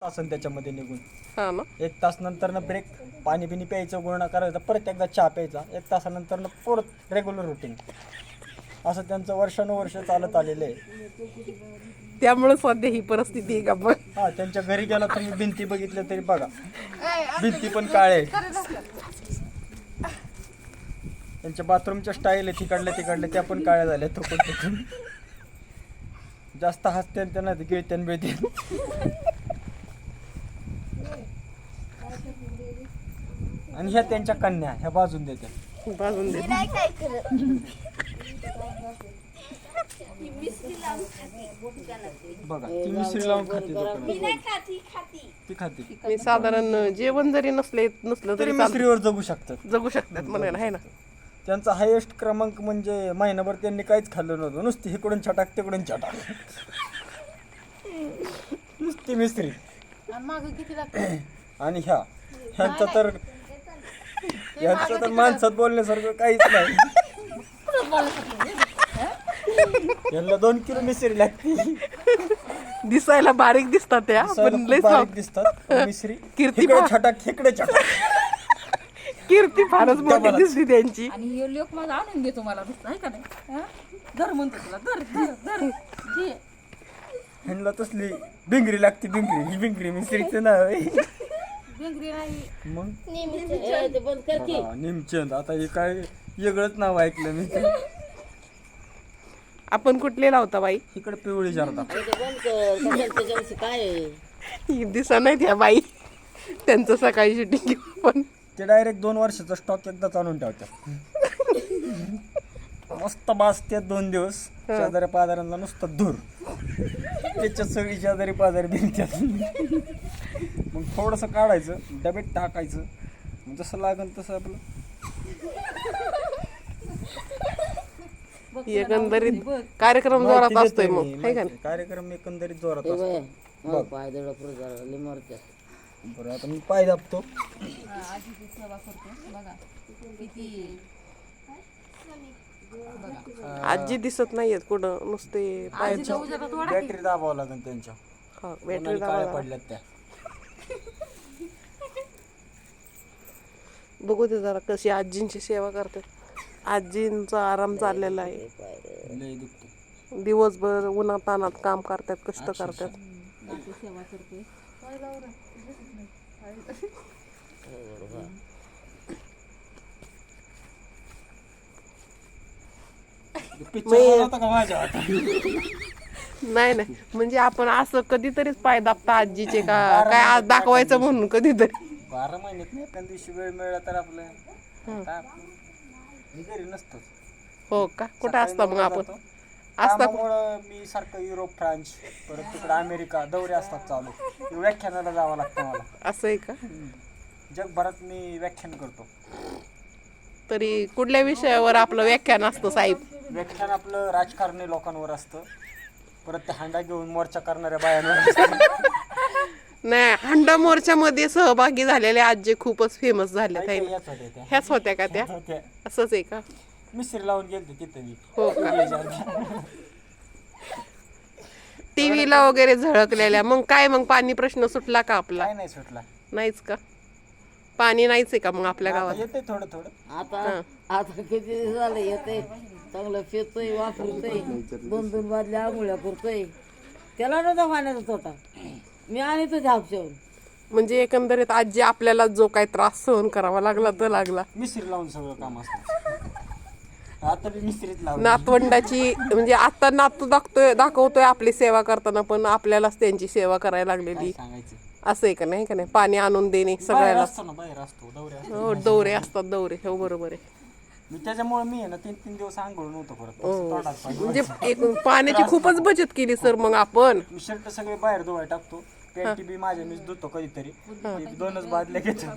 तासन त्याच्यामध्ये निघून. हा ना. 1 तास नंतर ब्रेक, पाणी बिनी प्यायचं, गुळणा करायचा, परत एकदा चहा प्यायचा. 1 तासानंतर परत रेग्युलर रुटीन. असं त्यांचं वर्षानुवर्ष चालत आलेलं आहे. त्यामुळे सध्या ही परिस्थिती आहे का मग? हा, त्यांच्या घरी गेला तुम्ही भिंती बघितल्या तरी बघा, भिंती पण काळे. त्यांच्या बाथरूमच्या स्टाईल आहे तिकडल्या त्या पण काळ्या झाल्या. तो पण जास्त हसते त्यांना गिळत्यान बिळते. आणि ह्या त्यांच्या कन्या ह्या बाजून देत्या. बाजून दे. बघा ती मिसरी लावून खाते. ती खाते. मी साधारण जेवण जरी नसलं तरी तरी मिसरीवर जगू शकतात. जगू शकतात म्हणायला आहे ना. त्यांचा हायेस्ट क्रमांक म्हणजे महिनाभर त्यांनी काहीच खाल्लं नव्हतं, नुसती इकडून छटाक तिकडून छटाक, नुसती मिसरी. आणि ह्यांचं तर माणसात बोलण्यासारखं काहीच नाही. यांना 2 किलो मिसरी लागते. दिसायला बारीक दिसतात त्या, पण लय बारीक दिसतात मिसरी. कीर्ती इकडे छटाक इकडे छटाक. कीर्ती फारच मोठी दिसली त्यांची. आणि हे लोक माझा आणून घेतो मला आहे का नाही. धर म्हणतो तुला, धर धर धर घे. ह्यांना तसली भिंगरी लागते. ही भिंगरी मिसरीचं नाव आहे. बेंगरी नाही मग बंद कर की. निमचंद. आता हे काय वेगळंच नाव ऐकलं मी. आपण कुठले लावता बाई? इकडे पिवळी जारदा. ही दिसा नाही त्या बाई. त्यांचं सकाळी शूटिंग पण ते डायरेक्ट 2 वर्षाचा स्टॉक एकदाच आणून ठेवतात. मस्त बाजते 2 दिवस. शेजारी पाजाऱ्यांना नुसतं धूर. त्याच्यात सगळी शेजारी पाजारी भिंत्यात. मग थोडंसं काढायचं, डब्यात टाकायचं, जसं लागेल तसं आपलं. एकंदरीत कार्यक्रम जोरात असतोय मग आहे का नाही? कार्यक्रम एकंदरीत जोरात असतो. बरं, आता मी पाय दाबतो. आजीची सेवा करतो बघा किती. आजी दिसत नाहीयेत कुठं, नुसते पायाच्या बॅटरी दाबावं लागेल त्यांच्या. बॅटरी काळ्या पडल्यात त्या. बघू दे जरा कशी आजींची सेवा करतात. आजींचा आराम चाललेला आहे. लय दुखतो. दिवसभर उन्हात तानात काम करतात, कष्ट करतात. सेवा करते. नाही नाही, म्हणजे आपण असं कधीतरीच पाय दाबता आजीचे का काय आज दाखवायचं म्हणून कधीतरी. 12 महिन्यात नाही, एखाद दिवशी वेळ मिळाला तर आपलं घरी नसतोच. हो का? कुठं असता मग आपण? कामामुळं मी सारखं युरोप, फ्रान्स, परत तिकडे अमेरिका दौरे असतात चालू. व्याख्यानाला जावं लागतं मला. असं आहे का? जगभरात मी व्याख्यान करतो. तरी कुठल्या विषयावर आपलं व्याख्यान असतं साहेब? व्याख्यान आपलं राजकारणी लोकांवर असतं. परत ते हांडा घेऊन मोर्चा करणाऱ्या बायांवर असतं. नाही, हंडा मोर्चामध्ये सहभागी झालेल्या आजी खूपच फेमस झाल्या. ह्याच होत्या का त्या? असंच आहे का? मिसरी लावून गेलते तिथे मी. हो का? टीव्हीला वगैरे झळकलेल्या. मग पाणी प्रश्न सुटला का आपला? काय नाही सुटला. नाहीच का? पाणी नाहीच आहे का मग आपल्या गावात? येते थोडं थोडं. आता किती दिवस झालं येते, चांगलं पितोय, वापरतोय, 2-2 बादल्या आंघोळ्या करतोय. त्याला नव्हता पाण्याचा तोटा. मी आणि तो झापशेवून. म्हणजे एकंदरीत आजी आपल्याला जो काही त्रास सहन करावा लागला तर लागला. मिसरी लावून सगळं काम असतं. आता मी मिसरीत लावून. नातवंडाची म्हणजे आता नातू दाखवतोय आपली सेवा करताना, पण आपल्यालाच त्यांची सेवा करायला लागलेली. सांगायचं असं आहे का नाही? का नाही? पाणी आणून देणे सगळ्याला. बाहेर असतो दौरे असतो. हो, दौरे असतात दौरे. हो, बरोबर आहे. मी त्याच्यामुळे मी आहे ना 3-3 दिवस आंघोळ नव्हतं परत. म्हणजे एक पाण्याची खूपच बचत केली सर मग आपण. मी शर्ट सगळे बाहेर धुवाय टाकतो. पॅन्टी बी माझ्या मीच धुतो कधीतरी. 2च बादल्या घेतो.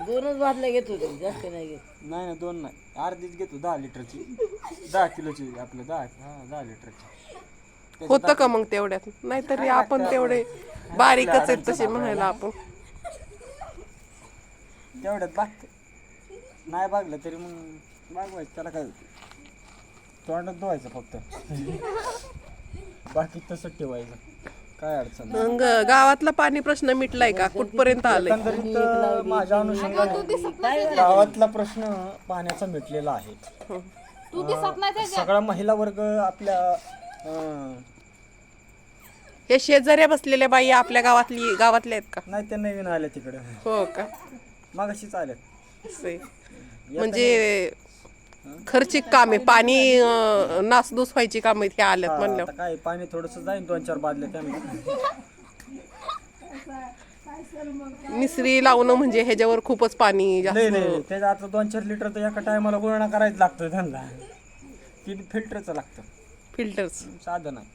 2च बादल्या घेत होते, जास्त नाही घेत. नाही 2 नाही, अर्धीच घेतो. 10 लिटरची, 10 किलोची आपलं 10 लिटरची. होतं का मग तेवढ्यात? नाहीतरी आपण तेवढे बारीकच आहेत तसे म्हणायला आपण. तेवढ्यात बागते नाही बागलं तरी मग बागवायचं. त्याला काय होतं, तोंडात धुवायचं फक्त. बाकी तसंच ठेवायचं. काय अडचण मग गावातला पाणी प्रश्न मिटलाय का? कुठपर्यंत आलंय? एकंदरीत माझ्या अनुषंगाने गावातला प्रश्न पाण्याचा मिटलेला आहे. सगळा महिला वर्ग आपल्या हे शेजाऱ्या बसलेल्या बाई आपल्या गावातल्या आहेत का? नाही ते नवीन आले तिकडे, हो का? मागाशीच आल्यात. असं आहे. म्हणजे खर्चिक काम आहे, पाणी नासधूस व्हायची काम हे आल्यात म्हणलं. आता काय पाणी थोडस जाईन 2-4 बादल्या त्याने. मिसरी लावणं म्हणजे ह्याच्यावर खूपच पाणी नाही जास्त. नाही त्याच्या आता 2-4 लिटर तर एका टायमाला गुळणा करायचं लागतं त्यांना. ती फिल्टरचं लागतं, फिल्टर्स साधं नाही.